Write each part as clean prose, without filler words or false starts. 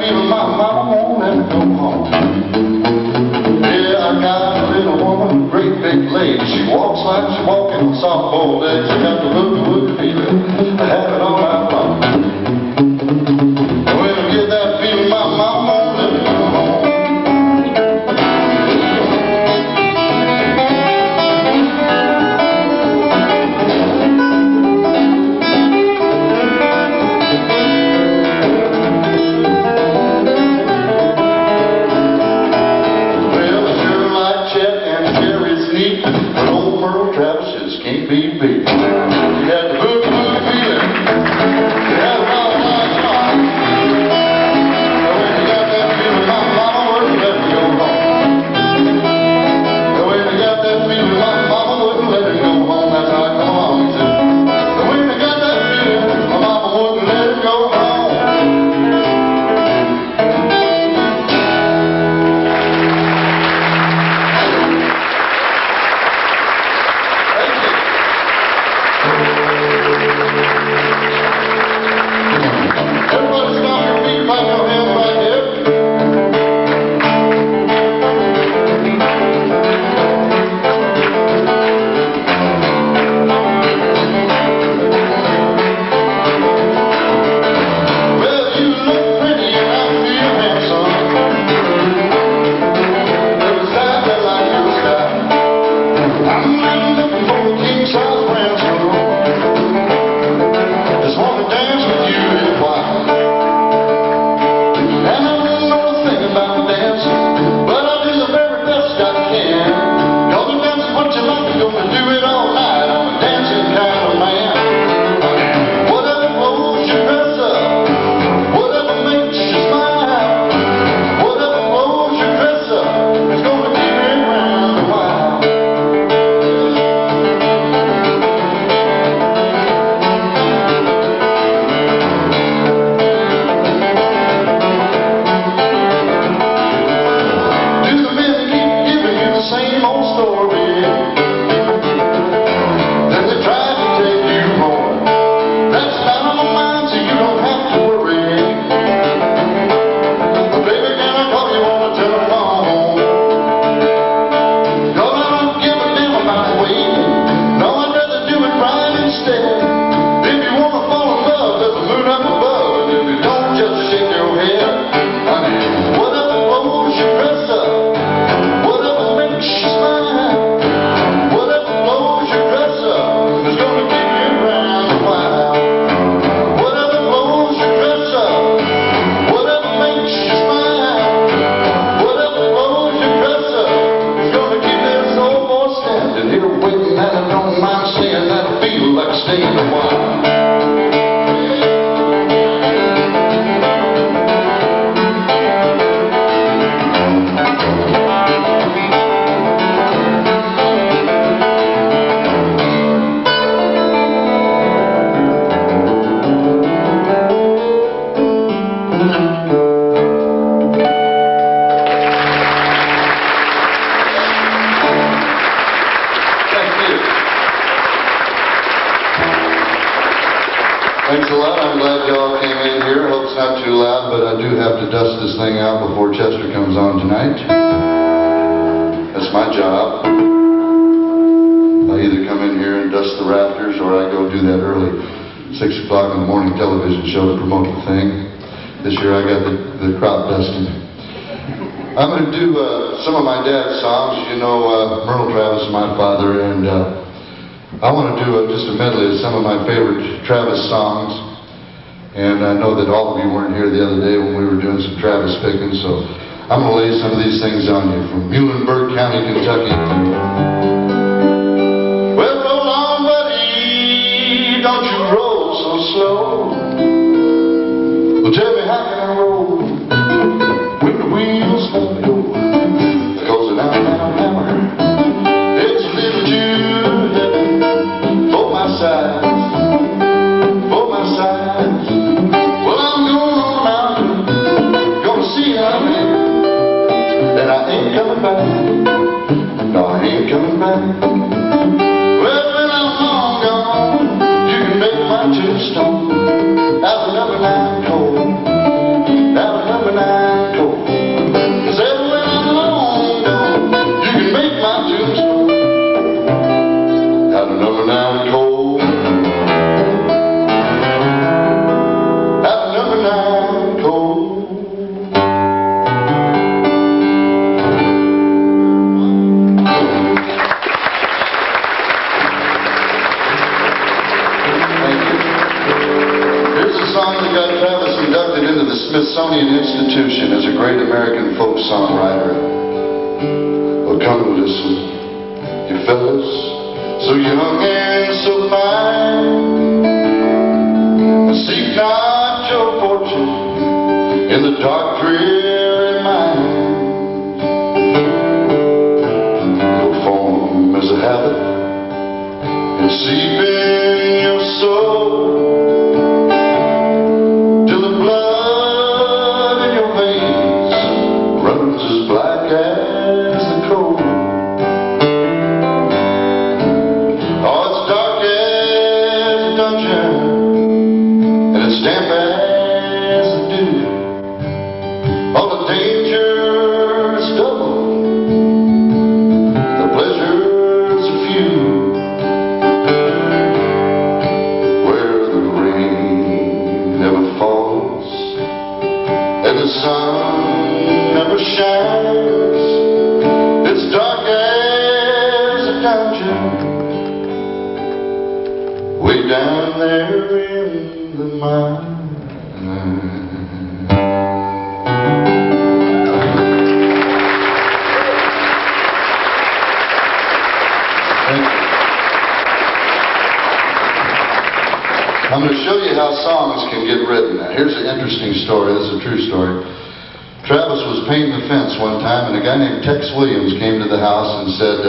feeling my mama won't let me go home. Yeah, I got a little woman with great big legs. She walks like she's walking on softball legs. I got the boogie feeling. I had it all night long. When I get that feeling, my mama won't let me go home. Can't be beat. You had the boogie feeling. You had it all night long. When you got that feeling, my mama wouldn't let me go home. When you got that feeling, my mama wouldn't let me go home. That's how I come along, he said. When you got that feeling, my mama wouldn't let me go home. Everybody stop your feet, clap your hands right here. Well, you look pretty and I feel handsome. Every side that like your style. I'm really looking for a king-size ransom. Just want to dance with you in a while. And I don't know a thing about dancing, but I'll do the very best I can. 'Cause if that's what you like, you're gonna do it all night. I'm a dancing kind of man. Whatever clothes you dress up, whatever makes you smile, whatever clothes you dress up, it's gonna keep me around a while. Same old story. Then they tried to take you home. That's not on my mind, so you don't have to worry. But baby, can I call you on the telephone? 'Cause I don't give a damn about waiting. No, I'd rather do it right instead. If you wanna fall in love, there's a moon up above. And if you don't, just shake your head. Honey, whatever clothes you dress up, whatever makes you smile, whatever clothes you dress up, is gonna keep you around a while. Whatever clothes you dress up, whatever makes you smile, whatever clothes you dress up, is gonna keep this old boy standing here waiting. And I don't mind saying that I feel like staying a while. Thanks a lot. I'm glad y'all came in here. Hope it's not too loud, but I do have to dust this thing out before Chester comes on tonight. That's my job. I either come in here and dust the rafters, or I go do that early 6 o'clock in the morning television show to promote the thing. This year I got the crop dusting. I'm going to do some of my dad's songs. You know, Merle Travis is my father, and I want to do just a medley of some of my favorite Travis songs. And I know that all of you weren't here the other day when we were doing some Travis picking, so I'm going to lay some of these things on you from Muhlenberg County, Kentucky. Well, roll on, buddy, don't you roll so slow. Well, tell me, how can I roll when the wheels won't go? Because an hammer, it's a little too heavy for my size. Well, I'm going on the mountain, gonna see how it is. And I ain't coming back. No, I ain't coming back. Well, when I'm long gone, you can make my tombstone out of number 9 coal. Out of number 9 me an institution as a great American folk songwriter. Well, come and listen, you fellas, so young and so fine. Seek not your fortune in the dark, dreary mine. Your form is a habit and seep in your soul. Damp as the dew, all the dangers double, the pleasures are few. Where the rain never falls and the sun never shines, it's dark as a dungeon way down there in the mine. I'm going to show you how songs can get written. Now, here's an interesting story. This is a true story. Travis was painting the fence one time, and a guy named Tex Williams came to the house and said,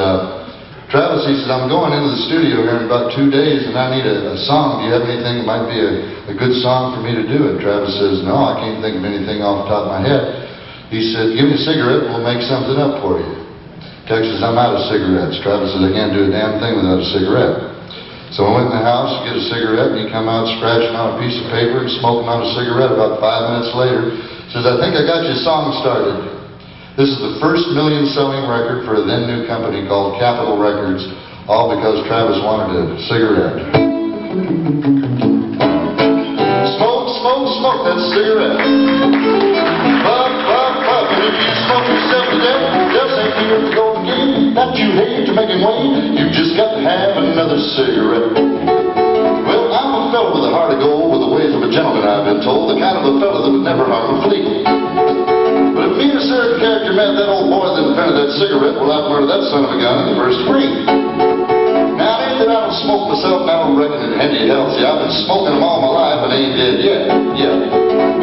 Travis, he said, I'm going into the studio here in about 2 days, and I need a song. Do you have anything that might be a good song for me to do? And Travis says, no, I can't think of anything off the top of my head. He said, give me a cigarette and we'll make something up for you. Tex says, I'm out of cigarettes. Travis says, I can't do a damn thing without a cigarette. So I went in the house to get a cigarette, and he come out scratching on a piece of paper and smoking on a cigarette. About 5 minutes later, says, I think I got your song started. This is the first million-selling record for a then-new company called Capitol Records, all because Travis wanted a cigarette. Smoke, smoke, smoke that cigarette. Puff, puff, puff, and if you smoke yourself to death, just ain't here to go again. That you hate to make him wait, you just got to have another cigarette. Well, I'm a fellow with a heart of gold, with the ways of a gentleman, I've been told, the kind of a fellow that would never harm a flea. But if me and a certain character met that old boy that invented that cigarette, well, I'd murder that son of a gun in the first degree. Now, it ain't that I don't smoke myself, and I don't reckon it handy healthy. I've been smoking them all my life and ain't dead yet. Yeah.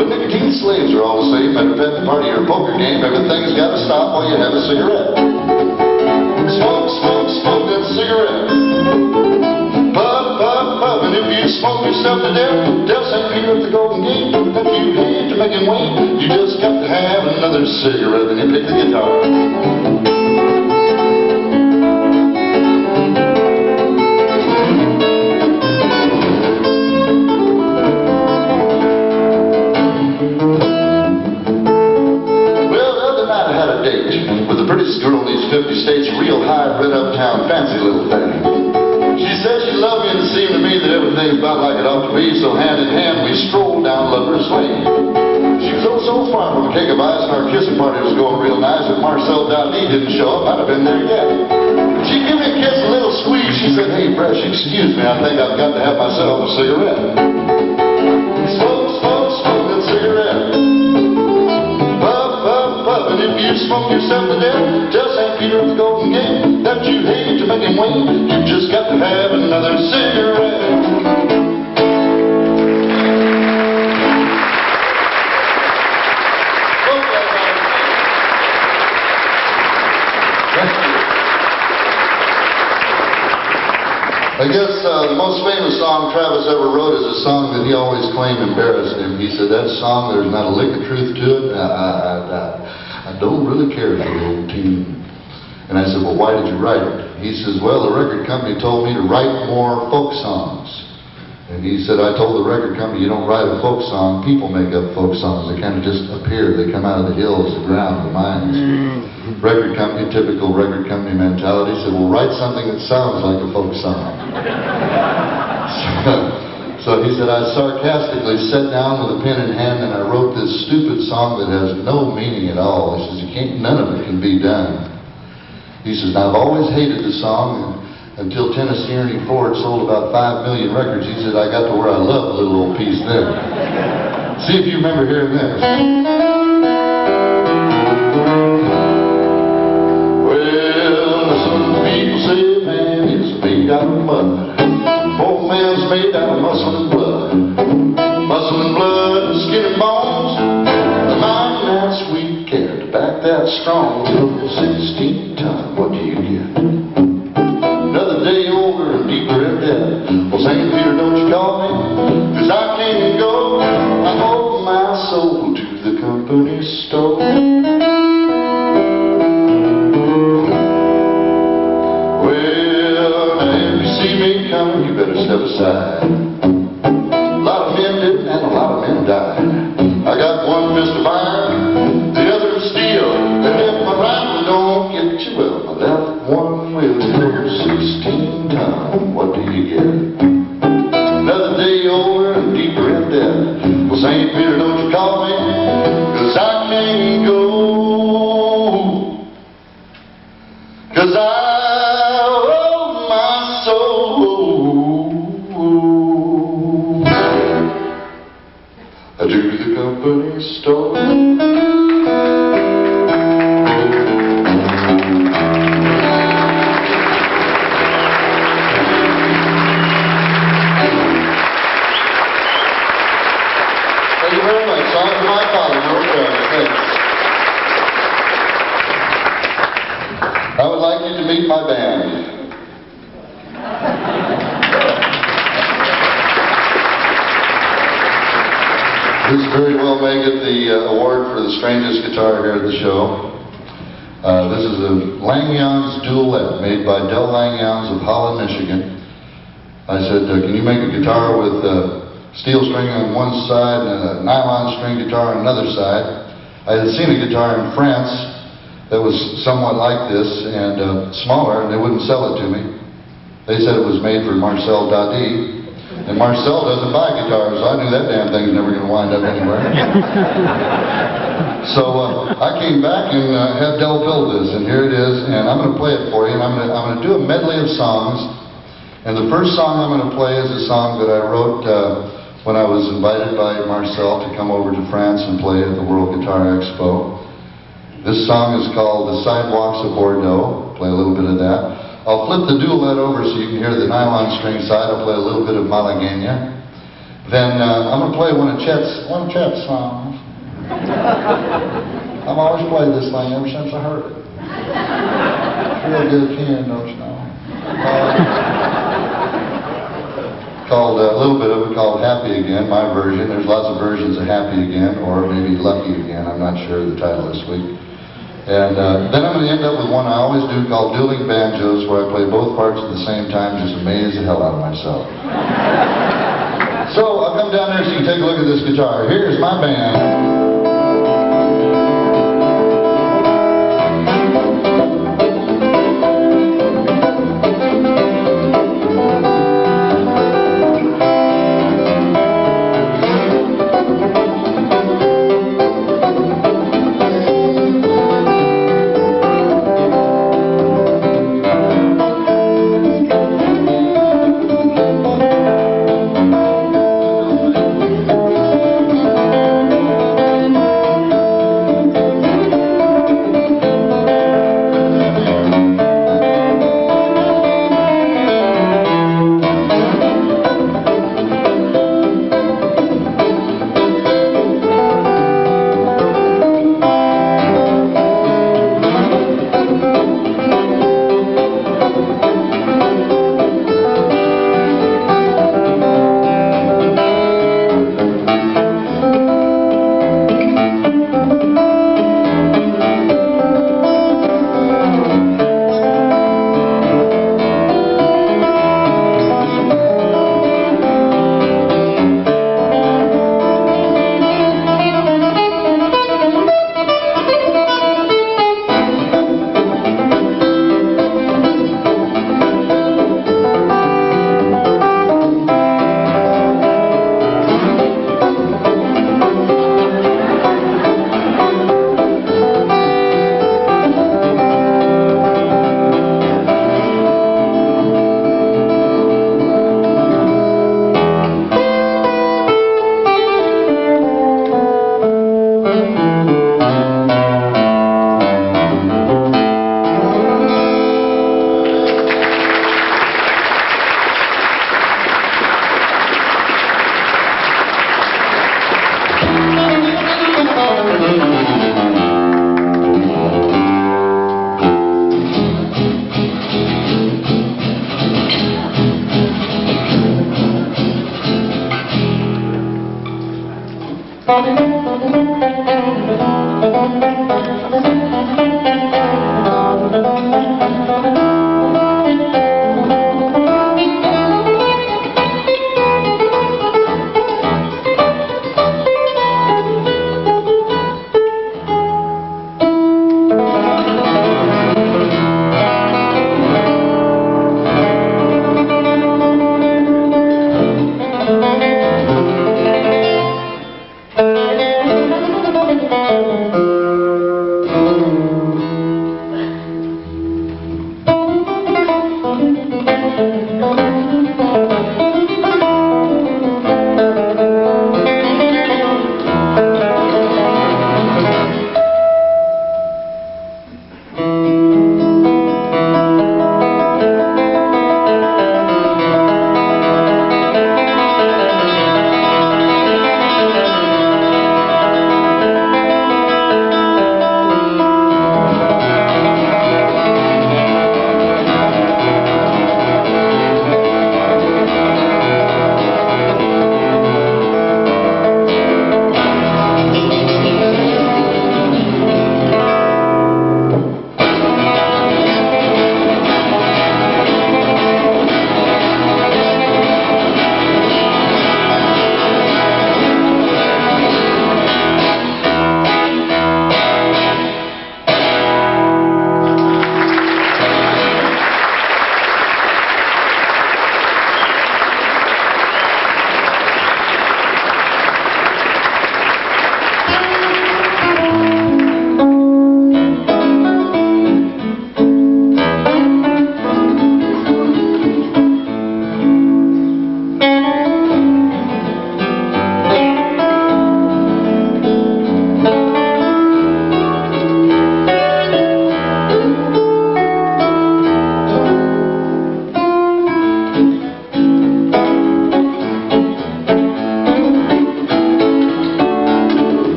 But nicotine slaves are all the same. Matter of fact, the party or poker game, everything's got to stop while you have a cigarette. Smoke, smoke, smoke that cigarette. Puff, puff, puff, and if you smoke yourself to death, Del St. Peter at the Golden Gate. If you hate to make him wait, you just got to have another cigarette, and you pick the guitar. Well, the other night I had a date with the prettiest girl in these 50 states, real high-bred uptown fancy little thing. She said she loved me, and it seemed to me that everything's about like it ought to be, so hand in hand we strolled down Lover's Lane. She was oh so far from a cake of ice, and our kissing party was going real nice. If Marcel Dowdy didn't show up, I'd have been there yet. She gave me a kiss, a little squeeze. She said, hey, Bresh, excuse me, I think I've got to have myself a cigarette. Smoke, smoke, smoke that cigarette. Puff, puff, puff, and if you smoke yourself to death, just St. Peter at the Golden Gate. That you hate to make him wait, you just got to have another cigarette. I guess the most famous song Travis ever wrote is a song that he always claimed embarrassed him. He said, that song, there's not a lick of truth to it. I don't really care for the old tune. And I said, well, why did you write it? He says, well, the record company told me to write more folk songs. And he said, I told the record company, you don't write a folk song, people make up folk songs. They kind of just appear. They come out of the hills, the ground, the mines. Record company, typical record company mentality, said, well, write something that sounds like a folk song. So he said, I sarcastically sat down with a pen in hand and I wrote this stupid song that has no meaning at all. He says, none of it can be done. He says, now I've always hated the song, and until Tennessee Ernie Ford sold about 5 million records, he said, I got to where I love a little old piece then. See if you remember hearing this. back that strong till 16 ton. What do you get? Another day older and deeper in debt. Well, St. Peter, don't you call me, 'cause I can't go. I owe my soul to the company store. Well, now if you see me coming, you better step aside. A lot of men did and a lot of men died. I got one fist of iron, the other of steel, and if my rifle don't get you, well, my left one will. 16 ton, what do you get? Another day older and deeper in debt. Well, St. Peter, don't you call me, 'cause I can't go. 'Cause I owe my soul to the company store. Thank you very much. Song for my father, North Carolina. Thanks. I would like you to meet my band. This very well may get the award for the strangest guitar here at the show. This is a Langyons duet made by Del Langyons of Holland, Michigan. I said, can you make a guitar with steel string on one side and a nylon string guitar on another side? I had seen a guitar in France that was somewhat like this and smaller, and they wouldn't sell it to me. They said it was made for Marcel Dadi. And Marcel doesn't buy guitars, so I knew that damn thing's never going to wind up anywhere. So I came back and had Del build this, and here it is, and I'm going to play it for you, and I'm going to do a medley of songs. And the first song I'm going to play is a song that I wrote when I was invited by Marcel to come over to France and play at the World Guitar Expo. This song is called The Sidewalks of Bordeaux. Play a little bit of that. I'll flip the duet over so you can hear the nylon string side. I'll play a little bit of Malagueña. Then I'm going to play one of Chet's songs. I've always played this thing ever since I heard it. It's real good tune, don't you know? Called a little bit of it called Happy Again, my version. There's lots of versions of Happy Again, or maybe Lucky Again. I'm not sure of the title this week. And then I'm going to end up with one I always do called Dueling Banjos, where I play both parts at the same time, just amaze the hell out of myself. So I'll come down there so you can take a look at this guitar. Here's my band.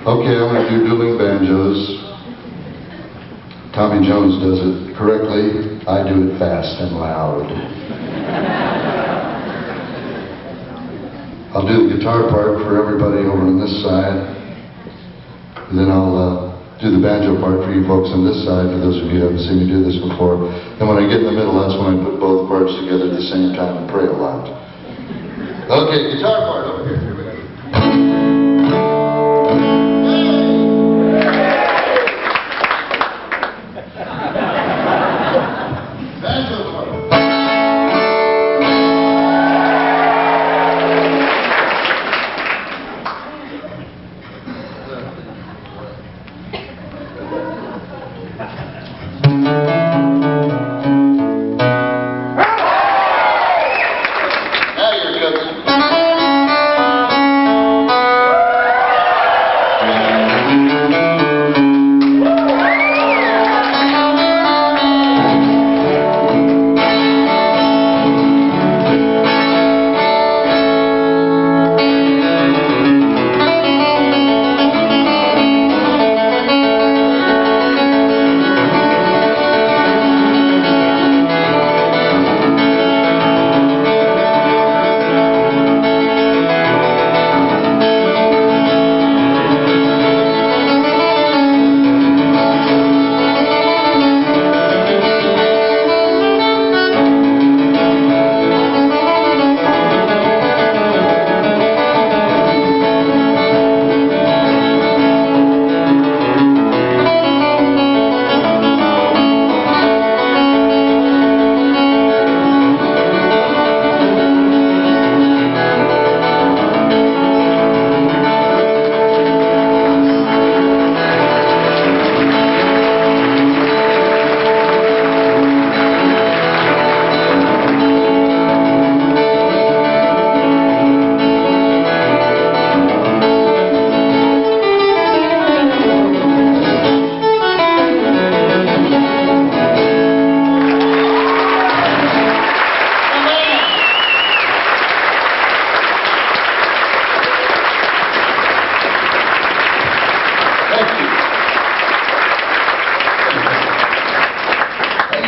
Okay, I'm going to do dueling banjos. Tommy Jones does it correctly. I do it fast and loud. I'll do the guitar part for everybody over on this side. Then I'll do the banjo part for you folks on this side, for those of you who haven't seen me do this before. Then when I get in the middle, that's when I put both parts together at the same time and pray a lot. Okay, guitar part over here. Here we go. Banjo part.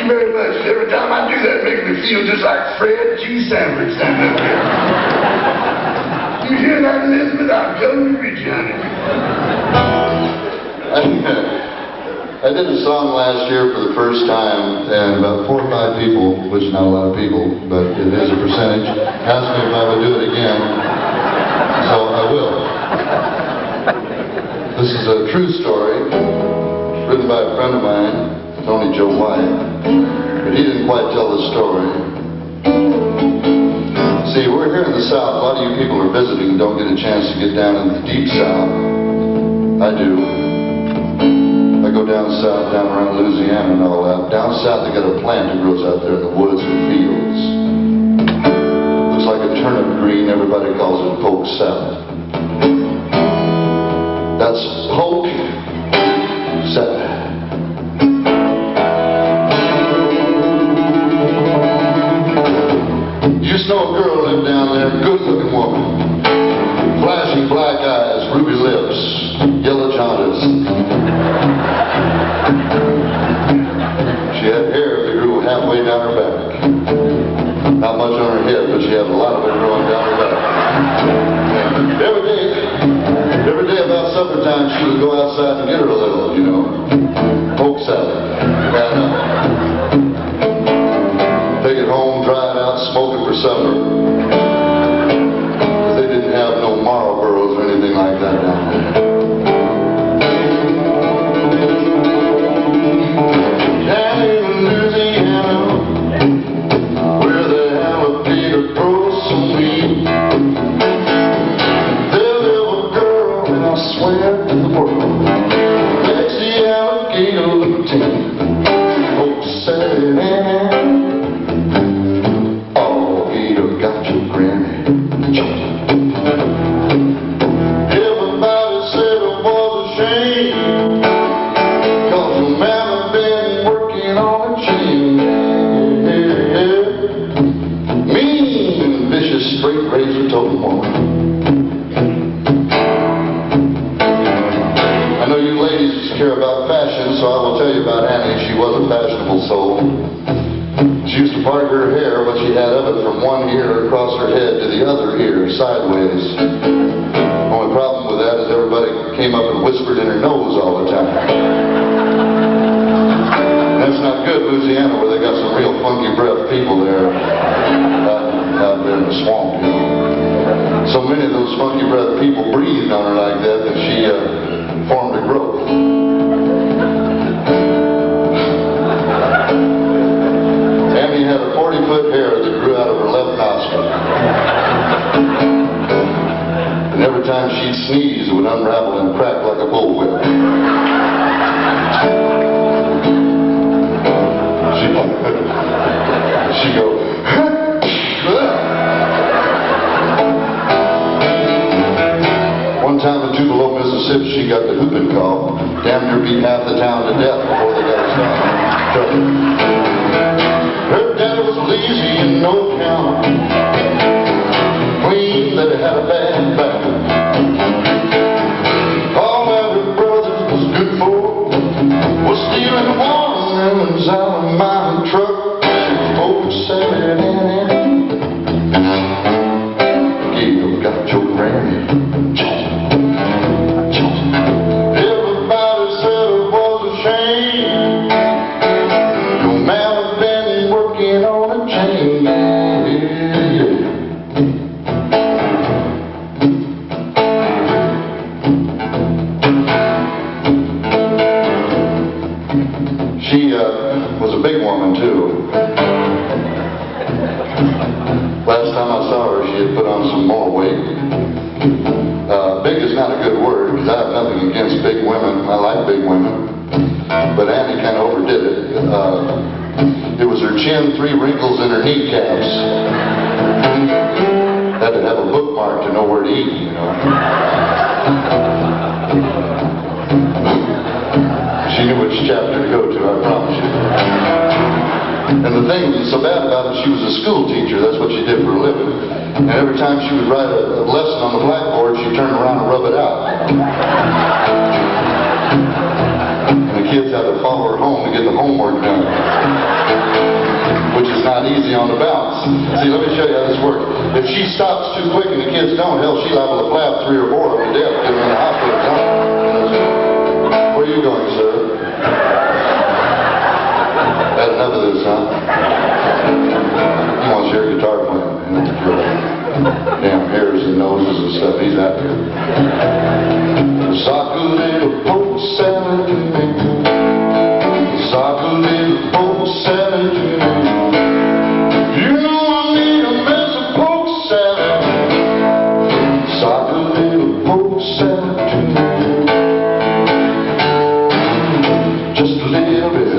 Very much. Every time I do that, it makes me feel just like Fred G. Sanford standing up here. You hear that, Elizabeth? I'm coming to reach you, honey. I did a song last year for the first time, and about 4 or 5 people, which is not a lot of people, but it is a percentage, asked me if I would do it again, so I will. This is a true story, written by a friend of mine, Tony Joe White, but he didn't quite tell the story. See, we're here in the South. A lot of you people are visiting and don't get a chance to get down in the deep South. I do. I go down south, down around Louisiana and all that. Down south they got a plant that grows out there in the woods and fields. Looks like a turnip green. Everybody calls it poke salad. That's poke salad. Used to know a girl lived down there, good-looking woman. Flashing black eyes, ruby lips, yellow jaundice. She had hair that grew halfway down her back. Not much on her head, but she had a lot of it growing down her back. And every day about supper time, she would go outside and get her a little, you know, poke salad. Take it home, dry it out, smoke it for supper. They didn't have no Marlboros or anything like that down there. Down in Louisiana, where the alligator grows so mean, there lived a girl, and I swear to the world, makes the alligator look tame. Poke salad. Everybody said it was a shame, 'cause the man had been working on a chain. Mean, vicious, straight razor toting woman. sensible soul. She used to part her hair, what she had of it, from one ear across her head to the other ear, sideways. Only problem with that is everybody came up and whispered in her nose all the time. That's not good, Louisiana, where they got some real funky breath people there, out there in the swamp, you know. So many of those funky breath people breathed on her like that she formed a growth. Annie had a 40-foot hair that grew out of her left nostril. And every time she'd sneeze, it would unravel and crack like a bullwhip. She'd go, one time in Tupelo, Mississippi, she got the whooping cough. Damn near beat half the town to death before they got her stopped. Her daddy was lazy and no count. Queen that had a bad back. All that her brothers was good for was stealing watermelons out of my truck. Folks selling in it. Gail got your granny. Everybody said it was a shame. Your man had been working on a chain. She was a big woman too. Last time I saw her, she had put on some more weight. Big is not a good word, because I have nothing against big women. I like big women. But Annie kind of overdid it. It was her chin, 3 wrinkles in her kneecaps. Had to have a bookmark to know where to eat, you know. She knew which chapter to go to, I promise you. And the thing that was so bad about it, she was a school teacher. That's what she did for a living. And every time she would write a lesson on the blackboard, she'd turn around and rub it out. And the kids had to follow her home to get the homework done. Which is not easy on the bounce. See, let me show you how this works. If she stops too quick and the kids don't, hell, she's liable to flap 3 or 4 of them to death, get them in the hospital. Where are you going, sir? Had enough of this, huh? He wants your guitar playing. Damn hairs and noses and stuff. He's out here. Sock a little poke salad to me. Sock a little poke salad to me. You know I need a mess of poke salad. Sock a little poke salad to me. Just a little bit.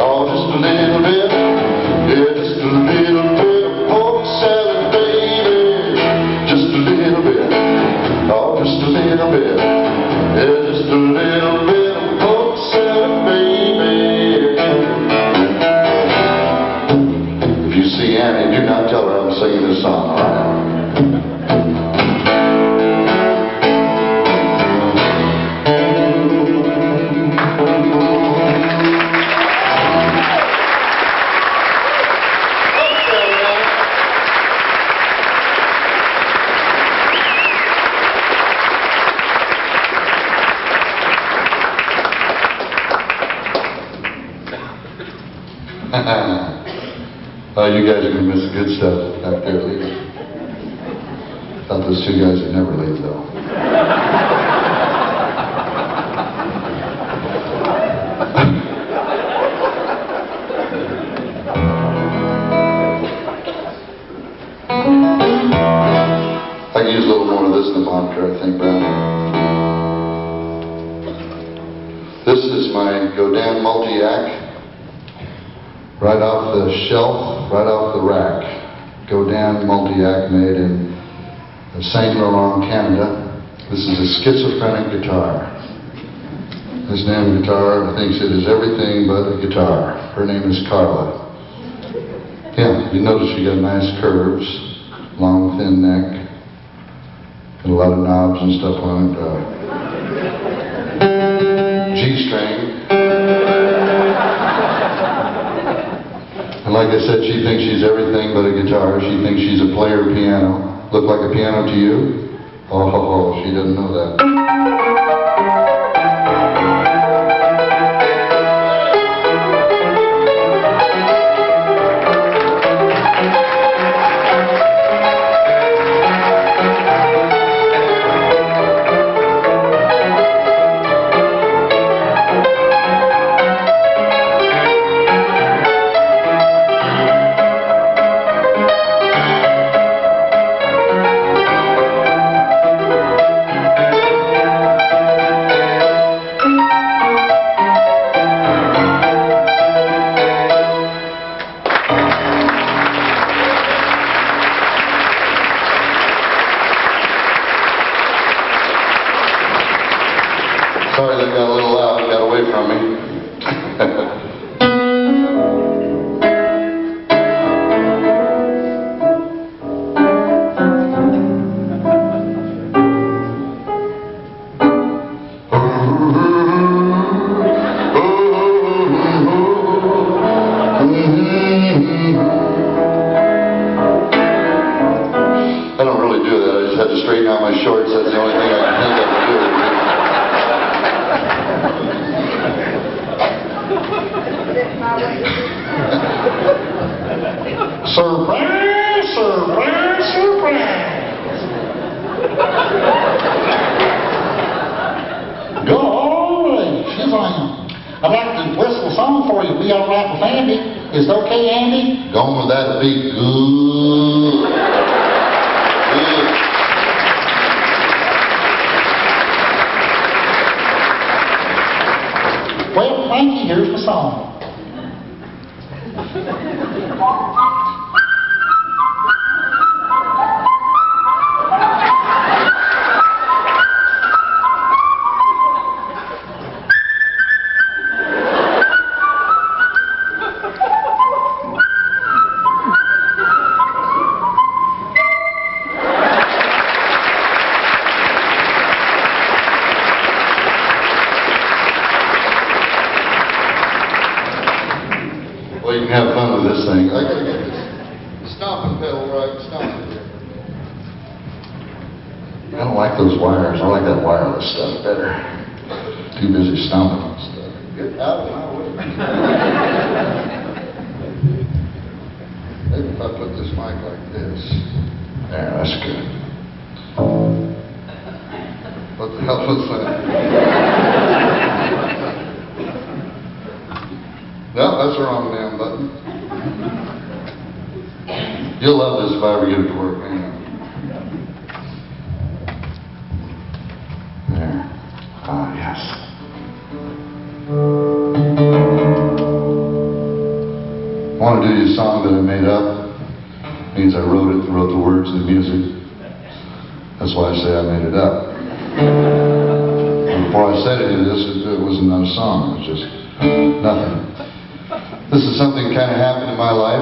Oh, just a little bit. Yeah, just a little bit of poke salad, baby. Just a little bit. Oh, just a little bit. Yeah, just a little bit of poke salad, baby. If you see Annie, do not tell her I'm singing this song, all right? You guys are going to miss the good stuff back there leaving. Thought those 2 guys would never leave, though. I can use a little more of this in the moniker, I think, Brad. This is my Godin multi-act. Right off the shelf, right off the rack. Godin multi-act made in St. Laurent, Canada. This is a schizophrenic guitar. This damn guitar thinks it is everything but a guitar. Her name is Carla. Yeah, you notice she got nice curves, long thin neck, and a lot of knobs and stuff on it. G-string. And like I said, she thinks she's everything but a guitar. She thinks she's a player piano. Look like a piano to you? Oh, she doesn't know that. Sorry that got a little loud, got away from me. I don't really do that, I just had to straighten out my shorts, that's the only thing I can think of to do. Surprise, surprise, surprise. Golly, she's on. I'd like to whistle a song for you. Be all right with Andy. Is it okay, Andy? Going with that beat. Good. Good. Well, thank you. Here's the song. Well, you can have fun with this thing. I gotta get this stomping pedal right. Stomping. I don't like those wires. I like that wireless stuff better. Too busy stomping on stuff. Get out of my way. Maybe if I put this mic like this. There, that's good. What the hell was that? No, that's the wrong damn button. You'll love this if I ever get it to work, man. There. Ah, yes. I want to do you a song that I made up. Means I wrote it, wrote the words and the music. That's why I say I made it up. Before I said any of this, it wasn't a song. It was just nothing. This is something that kind of happened in my life.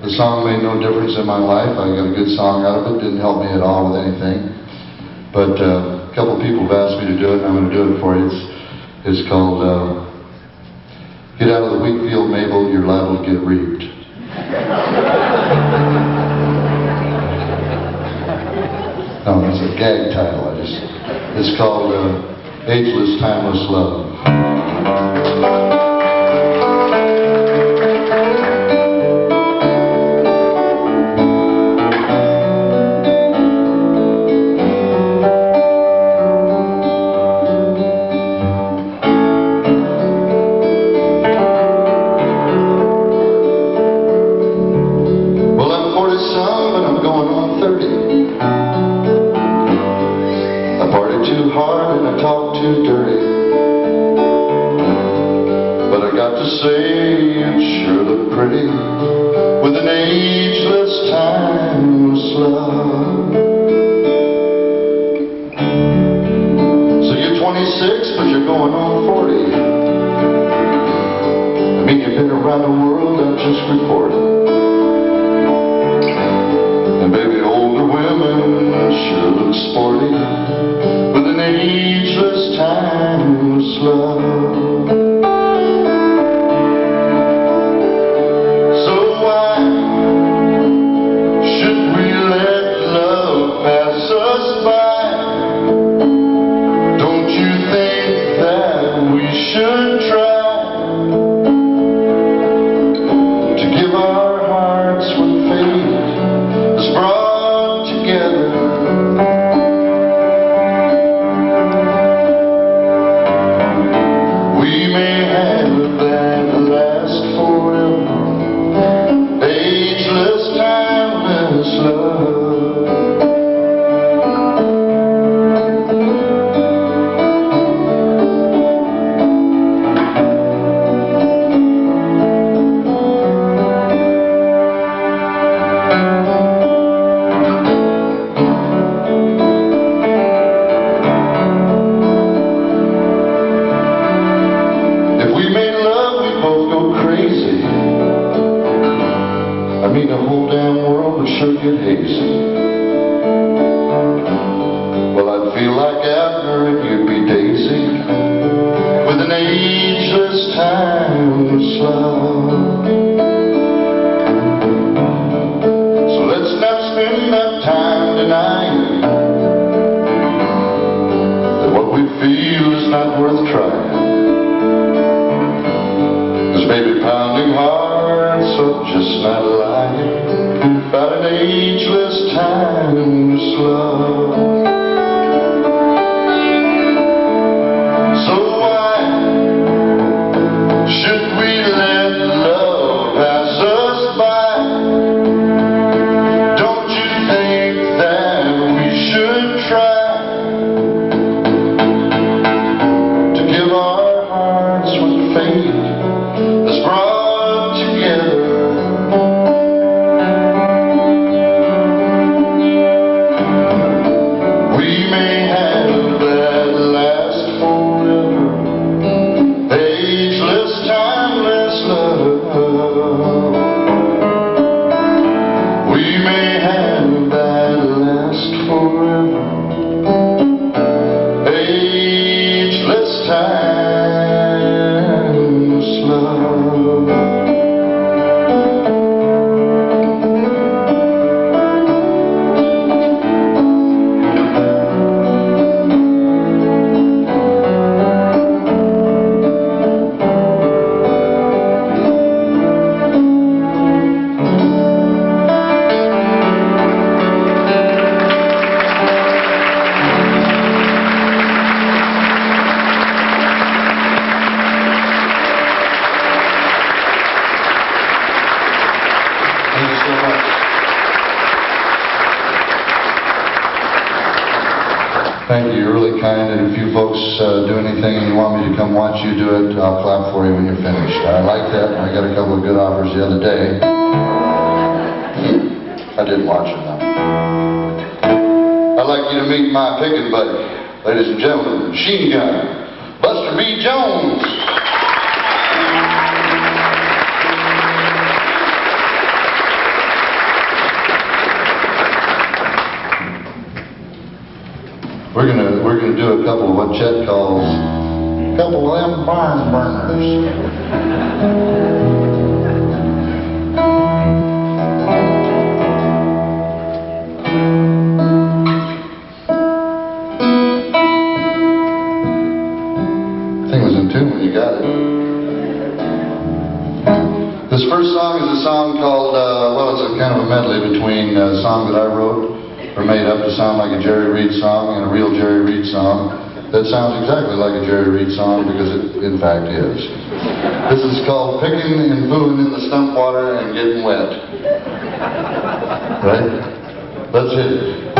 The song made no difference in my life. I got a good song out of it. Didn't help me at all with anything. But a couple of people have asked me to do it, and I'm going to do it for you. It's called Get Out of the Wheat Field, Mabel, You're Liable to Get Reaped. No, that's a gag title. It's called Ageless, Timeless Love. Too hard and I talk too dirty, but I got to say it sure looked pretty with an ageless, timeless love. So you're 26 but you're going on 40. I mean you've been around the world, I'm just reporting. And baby, older women sure look sporty with an ageless, timeless love. feel like after it you'd be daisy with an ageless, timeless love. So let's not spend that time denying that what we feel is not worth trying. 'Cause baby, pounding hearts are just not lying about an ageless, timeless love. So why should we let love pass us by? Don't you think that we should try to give our hearts what fate has brought together? We may have that last forever, ageless, timeless love. We may have that last forever, ageless, timeless love. Thank you so much. Thank you. You're really kind. And if you folks do anything and you want me to come watch you do it, I'll clap for you when you're finished. I like that. I got a couple of good offers the other day. I didn't watch them though. I'd like you to meet my picking buddy. Ladies and gentlemen, machine gun, Buster B. Jones. We're gonna do a couple of what Chet calls a couple of them barn burners. Thing was in tune when you got it. This first song is a song called, well, it's a kind of a medley between a song that I wrote or made up to sound like a Jerry Reed song and a real Jerry Reed song that sounds exactly like a Jerry Reed song because it in fact is. This is called Picking and Fooling in the Stump Water and Getting Wet. Right? Let's hit it.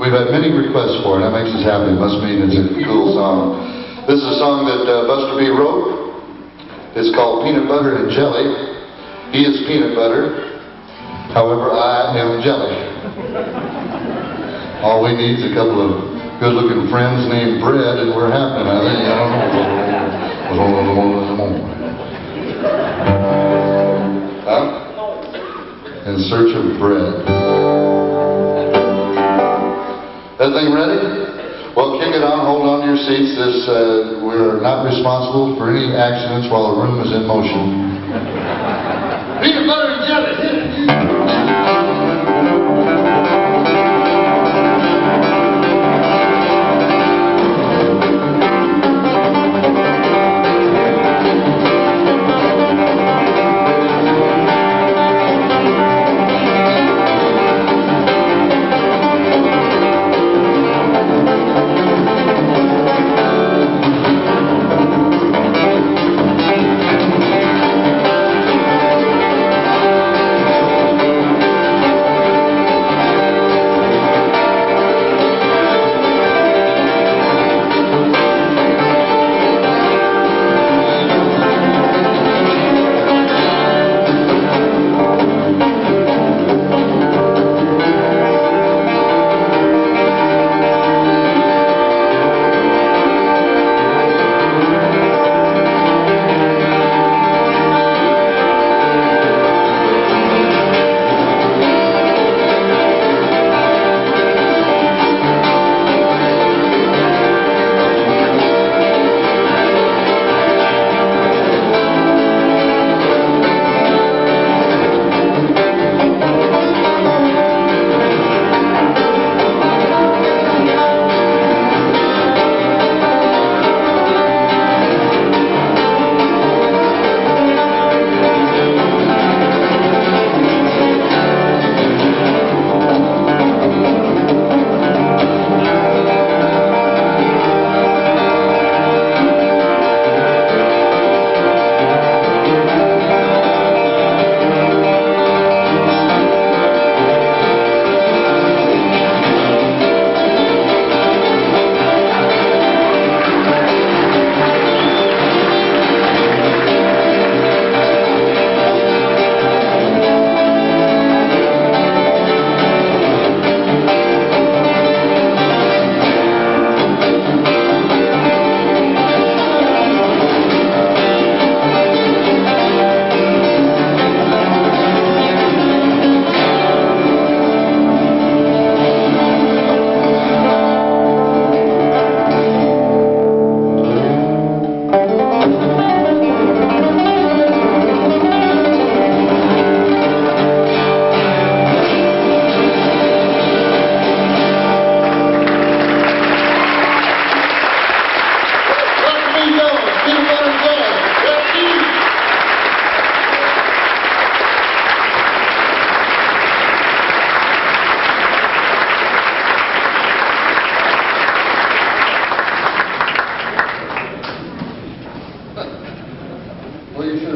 We've had many requests for it. That makes us happy. It must mean it's a cool song. This is a song that Buster B. wrote. It's called Peanut Butter and Jelly. He is peanut butter. However, I am jelly. All we need is a couple of good-looking friends named Bread, and we're happy. I think, I don't know. Huh? In search of bread. That thing ready? Well, kick it on, hold on to your seats. We're not responsible for any accidents while the room is in motion. Peanut butter and jelly.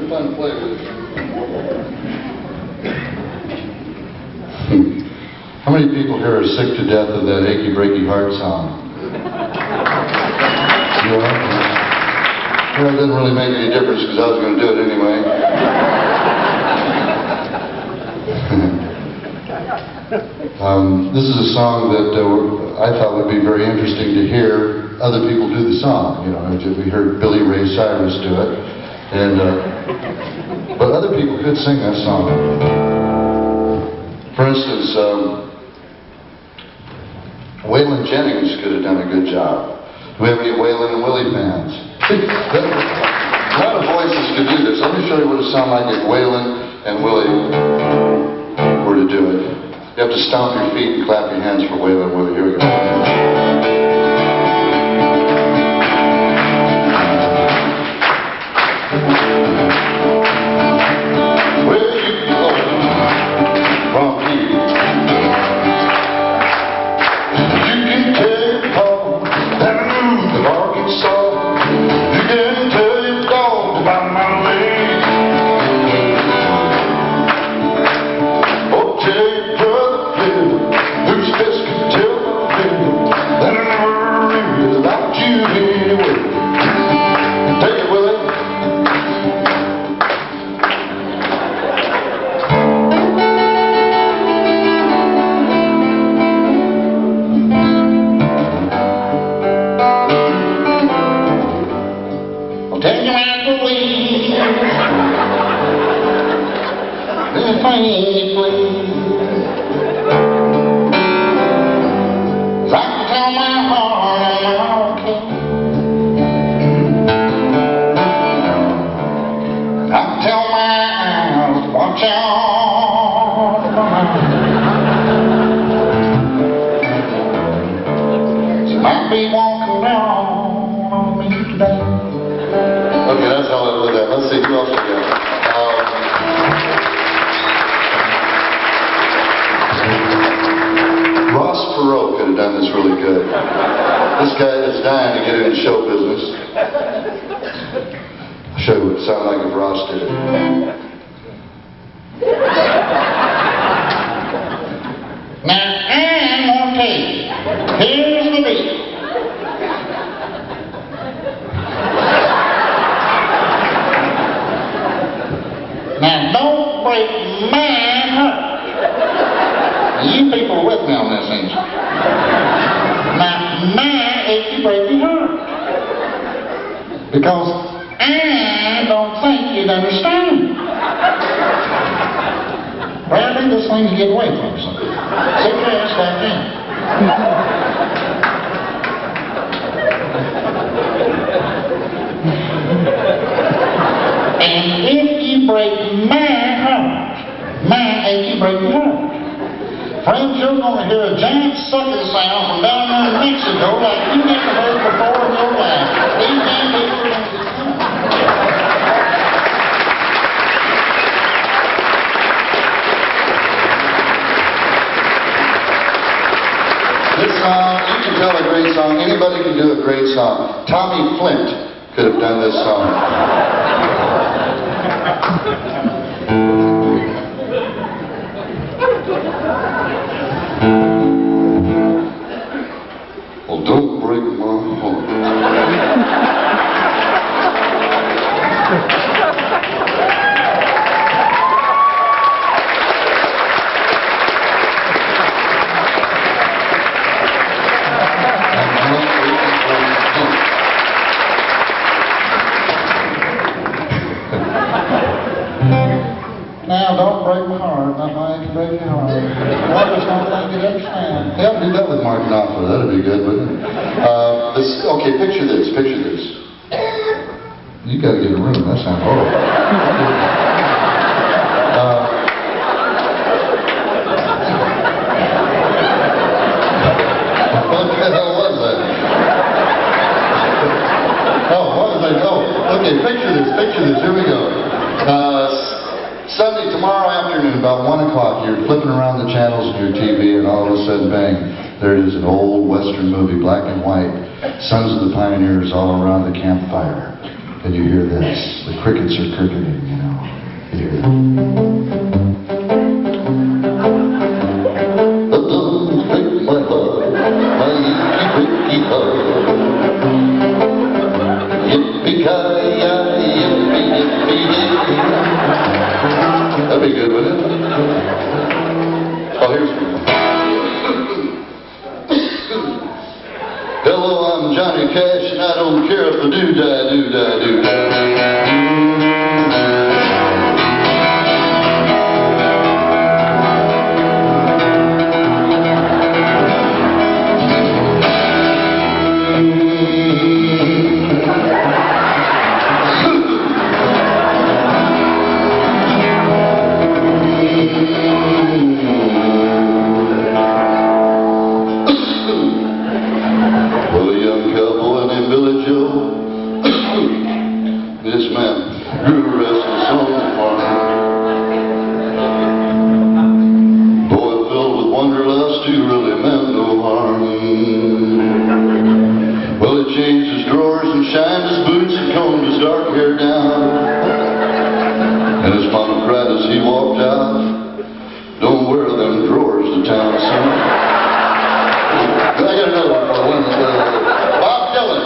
fun to play with. How many people here are sick to death of that achy breaky heart song? You are? Well, it doesn't really make any difference because I was going to do it anyway. This is a song that I thought would be very interesting to hear other people do the song. You know, we heard Billy Ray Cyrus do it, and but other people could sing that song. For instance, Waylon Jennings could have done a good job. Do we have any Waylon and Willie fans? A lot of voices could do this. Let me show you what it sounds like if Waylon and Willie were to do it. You have to stomp your feet and clap your hands for Waylon and Willie. Here we go. anything you please. I can tell my heart I'm okay. I can tell my eyes, watch out for mine. She might be walking down on me today. Okay, that's all I with that. Let's see who else we got. Ross Perot could have done this really good. This guy is dying to get into show business. I'll show you what it sounded like if Ross did it. Now, I'm gonna tell you, here's the deal. Now, don't break my heart. You people are with me on this, ain't you? Now, mine is to break your heart. Because I don't think you'd understand. Well, I think this thing to get away from you. Sit your ass back in. And if you break my heart, mine ain't you break your heart. Friends, you're going to hear a giant sucking sound from down there in Mexico like you never heard before in your life. These damn people are going to get killed. This song, you can tell a great song. Anybody can do a great song. Tommy Flint could have done this song. Well, don't break my heart. Now, don't break my heart. I'm not to break your heart. What is something you'd understand? Yeah, do that with Mark Knopfler. That'd be good, wouldn't it? Okay, picture this. Picture this. You got to get a room. That sounds horrible. What the hell was that? Oh, what was I? Oh, okay. Picture this. Picture this. Here we go. Sunday, tomorrow afternoon, about 1 o'clock, you're flipping around the channels in your TV, and all of a sudden, bang, there it is, an old Western movie, black and white, Sons of the Pioneers all around the campfire. And you hear this. The crickets are cricketing, you know. You hear it. Don't break my heart, my yippee heart. Yippee-ki-yi, yippee-yippee-yippee. That'd be good, wouldn't it? Oh, here's one. Hello, I'm Johnny Cash, and I don't care if I This man grew restless on the farm. Boy filled with wanderlust, he really meant no harm. Well, he changed his drawers and shined his boots and combed his dark hair down. And his mama cried as he walked out, "Don't wear them drawers to town, son." I got another one for one. Bob Dylan.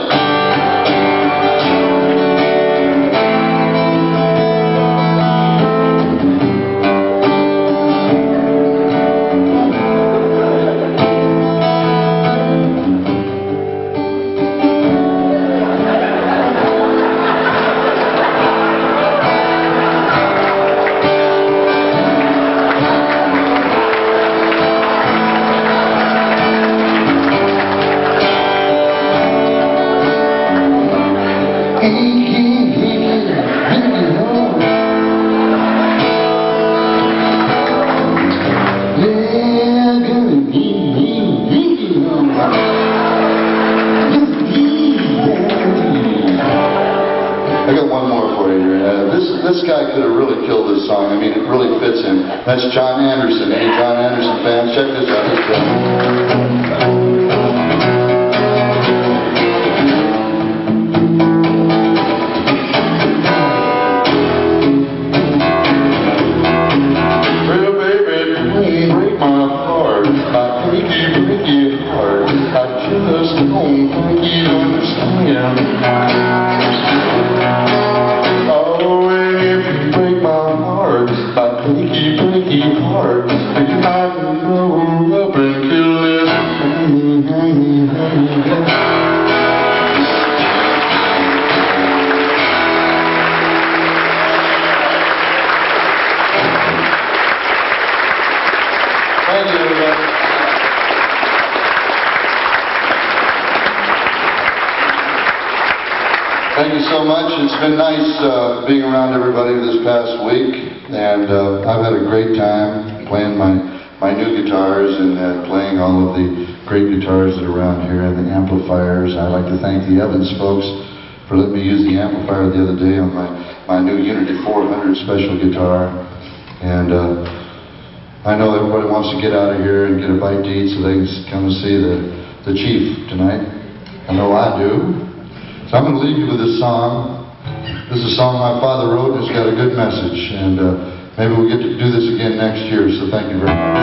I got one more for you here. This guy could have really killed this song. I mean, it really fits him. That's John Anderson. Any John Anderson fans? Check this out. Well, baby, don't break my heart. My breaky heart. I just don't think you understand. Breaky heart, you might go up and kill this. Thank you, everybody. Thank you so much. It's been nice being around everybody this past week, and I've had a great time playing my new guitars and playing all of the great guitars that are around here and the amplifiers. I'd like to thank the Evans folks for letting me use the amplifier the other day on my new Unity 400 special guitar. And I know everybody wants to get out of here and get a bite to eat so they can come and see the Chief tonight. I know I do. So I'm going to leave you with this song. This is a song my father wrote, and it's got a good message. And maybe we'll get to do this again next year, so thank you very much.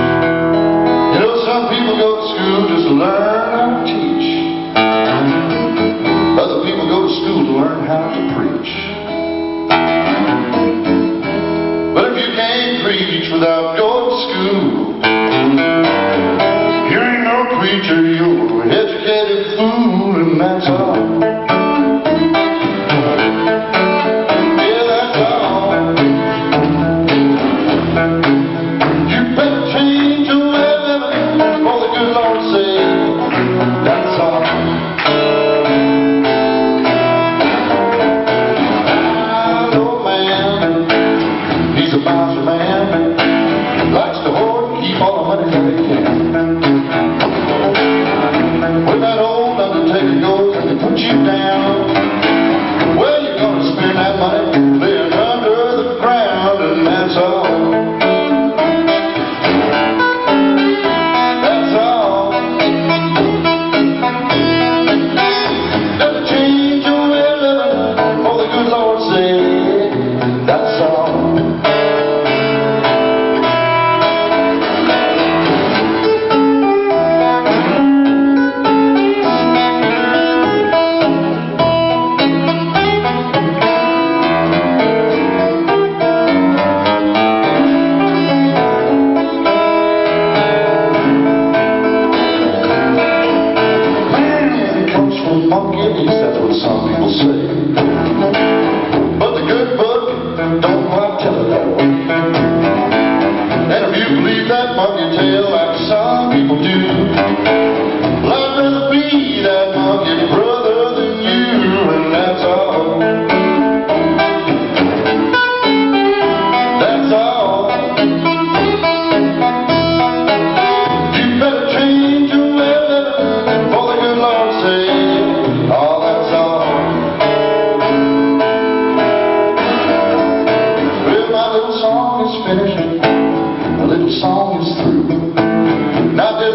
You know, some people go to school just to learn how to teach. Other people go to school to learn how to preach. But if you can't preach without going to school, you ain't no preacher, you're an educated fool, and that's all.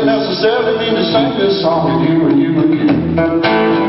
Necessarily mean to sing this song if you were you.